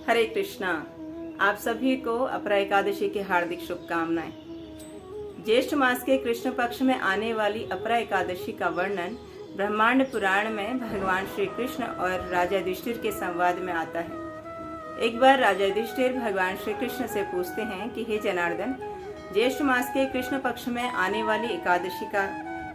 हरे कृष्णा। आप सभी को अपरा एकादशी की हार्दिक शुभकामनाएं। ज्येष्ठ मास के कृष्ण पक्ष में आने वाली अपरा एकादशी का वर्णन ब्रह्मांड पुराण में भगवान श्री कृष्ण और राजा युधिष्ठिर के संवाद में आता है। एक बार राजा युधिष्ठिर भगवान श्री कृष्ण से पूछते हैं कि हे जनार्दन, ज्येष्ठ मास के कृष्ण पक्ष में आने वाली एकादशी का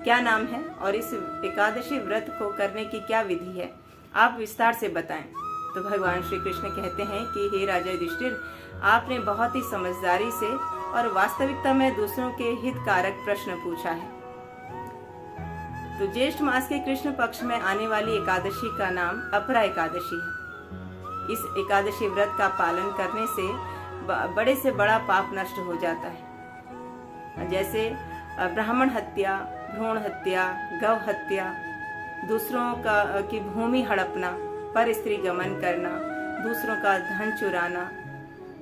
क्या नाम है और इस एकादशी व्रत को करने की क्या विधि है, आप विस्तार से बताएं। तो भगवान श्री कृष्ण कहते हैं कि हे राजा युधिष्ठिर, आपने बहुत ही समझदारी से और वास्तविकता में दूसरों के हितकारक प्रश्न पूछा है। तो ज्येष्ठ मास के कृष्ण पक्ष में आने वाली एकादशी का नाम अपरा एकादशी है। इस एकादशी व्रत का पालन करने से बड़े से बड़ा पाप नष्ट हो जाता है, जैसे ब्राह्मण हत्या, भ्रूण हत्या, गौ हत्या, दूसरों की भूमि हड़पना, पर स्त्री गमन करना, दूसरों का धन चुराना।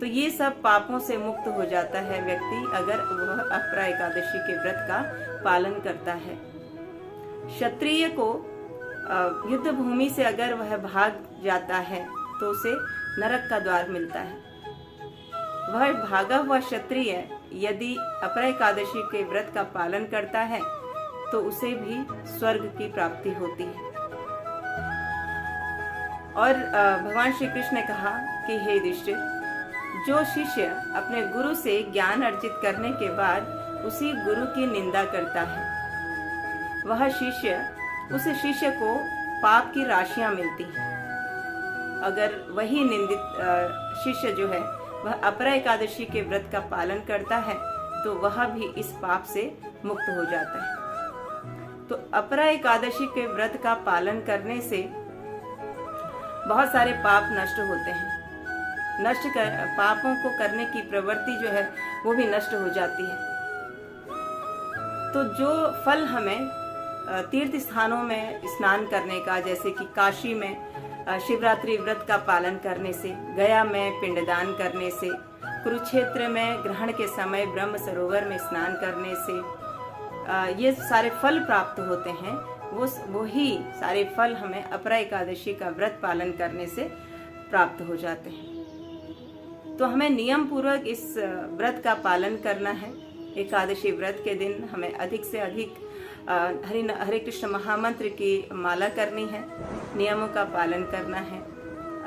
तो ये सब पापों से मुक्त हो जाता है व्यक्ति अगर वह अपरा एकादशी के व्रत का पालन करता है। क्षत्रिय को युद्ध भूमि से अगर वह भाग जाता है तो उसे नरक का द्वार मिलता है। वह भागा हुआ क्षत्रिय यदि अपरा एकादशी के व्रत का पालन करता है तो उसे भी स्वर्ग की प्राप्ति होती है। और भगवान श्री कृष्ण ने कहा कि हे युधिष्ठिर, जो शिष्य अपने गुरु से ज्ञान अर्जित करने के बाद उसी गुरु की निंदा करता है, वह शिष्य, उस शिष्य को पाप की राशियां मिलती हैं। अगर वही निंदित शिष्य जो है वह अपरा एकादशी के व्रत का पालन करता है तो वह भी इस पाप से मुक्त हो जाता है। तो अपरा एकादशी के व्रत का पालन करने से बहुत सारे पाप नष्ट होते हैं। पापों को करने की प्रवृत्ति जो है वो भी नष्ट हो जाती है। तो जो फल हमें तीर्थ स्थानों में स्नान करने का, जैसे कि काशी में शिवरात्रि व्रत का पालन करने से, गया में पिंडदान करने से, कुरुक्षेत्र में ग्रहण के समय ब्रह्म सरोवर में स्नान करने से ये सारे फल प्राप्त होते हैं, वही सारे फल हमें अपरा एकादशी का व्रत पालन करने से प्राप्त हो जाते हैं। तो हमें नियम पूर्वक इस व्रत का पालन करना है। एकादशी व्रत के दिन हमें अधिक से अधिक हरे कृष्ण महामंत्र की माला करनी है, नियमों का पालन करना है,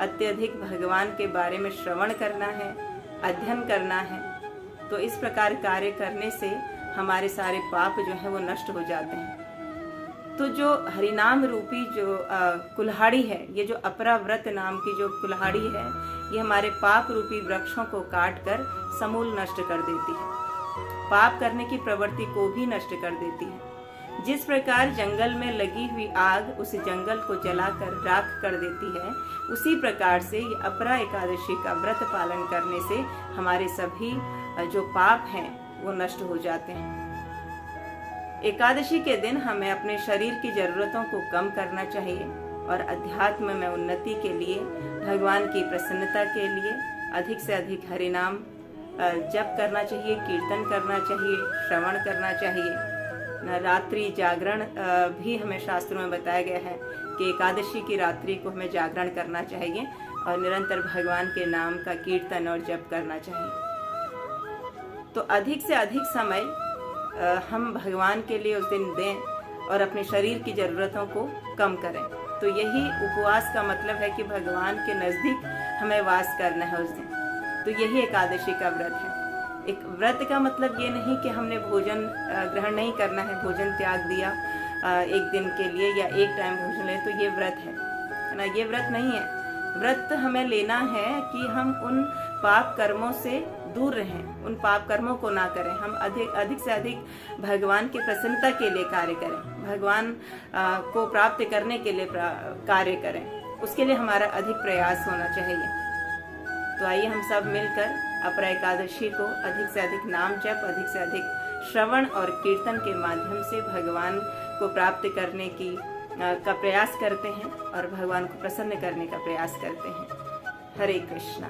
अत्यधिक भगवान के बारे में श्रवण करना है, अध्ययन करना है। तो इस प्रकार कार्य करने से हमारे सारे पाप जो है वो नष्ट हो जाते हैं। तो जो हरिनाम रूपी जो कुल्हाड़ी है, ये जो अपरा व्रत नाम की जो कुल्हाड़ी है, ये हमारे पाप रूपी वृक्षों को काट कर समूल नष्ट कर देती है, पाप करने की प्रवृत्ति को भी नष्ट कर देती है। जिस प्रकार जंगल में लगी हुई आग उस जंगल को जलाकर राख कर देती है, उसी प्रकार से ये अपरा एकादशी का व्रत पालन करने से हमारे सभी जो पाप हैं वो नष्ट हो जाते हैं। एकादशी के दिन हमें अपने शरीर की जरूरतों को कम करना चाहिए और अध्यात्म में उन्नति के लिए, भगवान की प्रसन्नता के लिए अधिक से अधिक हरिनाम जप करना चाहिए, कीर्तन करना चाहिए, श्रवण करना चाहिए। रात्रि जागरण भी हमें शास्त्रों में बताया गया है कि एकादशी की रात्रि को हमें जागरण करना चाहिए और निरंतर भगवान के नाम का कीर्तन और जप करना चाहिए। तो अधिक से अधिक समय हम भगवान के लिए उस दिन दें और अपने शरीर की जरूरतों को कम करें। तो यही उपवास का मतलब है कि भगवान के नजदीक हमें वास करना है उस दिन। तो यही एकादशी का व्रत है। एक व्रत का मतलब ये नहीं कि हमने भोजन ग्रहण नहीं करना है, भोजन त्याग दिया एक दिन के लिए या एक टाइम भोजन ले, तो ये व्रत है ना, ये व्रत नहीं है। व्रत हमें लेना है कि हम उन पाप कर्मों से दूर रहें, उन पाप कर्मों को ना करें। हम अधिक से अधिक भगवान की प्रसन्नता के लिए कार्य करें, भगवान को प्राप्त करने के लिए कार्य करें, उसके लिए हमारा अधिक प्रयास होना चाहिए। तो आइए हम सब मिलकर अपरा एकादशी को अधिक से अधिक नाम जप, अधिक से अधिक श्रवण और कीर्तन के माध्यम से भगवान को प्राप्त करने का प्रयास करते हैं और भगवान को प्रसन्न करने का प्रयास करते हैं। हरे कृष्णा।